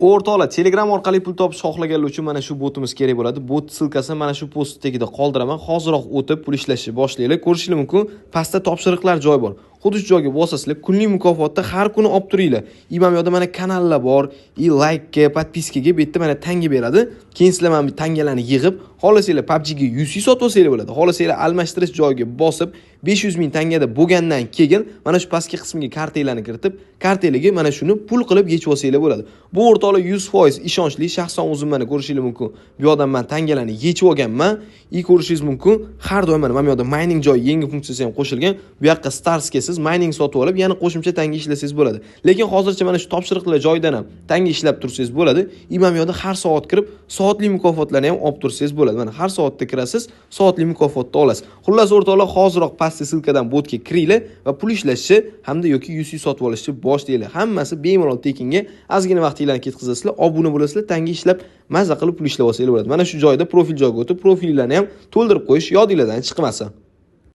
O'rtoqlar, Telegram orqali pul topish xohlaganlar uchun mana shu botimiz kerak bo'ladi. Bot silkasini mana shu post tagida qoldiraman. Hoziroq o'tib pul ishlashni boshlaylik. Ko'rishingiz mumkin, pastda topshiriqlar joy bor. Xuddi shu joyga bosasizlar, kunlik mukofotni har kuni olib turinglar. Imam yo'da mana kanallar bor, like-ga, podpiskaga bu yerda mana tanga beradi. Keyin sizlar mana bu tangalarni yig'ib, xohlasanglar PUBG ga 100 sotib olsanglar bo'ladi. Xohlasanglar almashtirish joyiga bosib 500 ming tangada bo'lgandan keyin mana shu pastki qismiga kartalarni kiritib, kartalarga mana shuni pul qilib yechib olsanglar bo'ladi. Bu o'rtoqlar 100% ishonchli, shaxsan o'zim mana ko'rishingiz mumkin. Bu yoqdan men tangalarni yechib olganman. Ko'rishingiz mumkin, har doim mana bu yoqda mining joyi yangi funksiyasi ham qo'shilgan. Bu yoqqa Starsga siz mining sotib olib, yana qo'shimcha tanga ishlasangiz bo'ladi. Lekin hozircha mana shu topshiriqlar joyidan ham tanga ishlab tursangiz bo'ladi. Imam yoqda har soat kirib, soatli mukofotlarni ham olib tursangiz bo'ladi. Mana har soatda kirasiz, soatli mukofotni olasiz. Xullas o'rtoqlar, hoziroq pastki silkadan botga kiringlar va pul ishlashni hamda yoki 100 sotib olishni boshlaylar. Hammasi bemalol tekinga, ozgina vaqtinglarni ketkazasizlar, obuna bo'lasizlar, tanga ishlab, mazza qilib pul ishlab olsanglar bo'ladi. Mana shu joyda profil joyiga o'tib, profillarni ham to'ldirib qo'yish yodingizdan chiqmasin.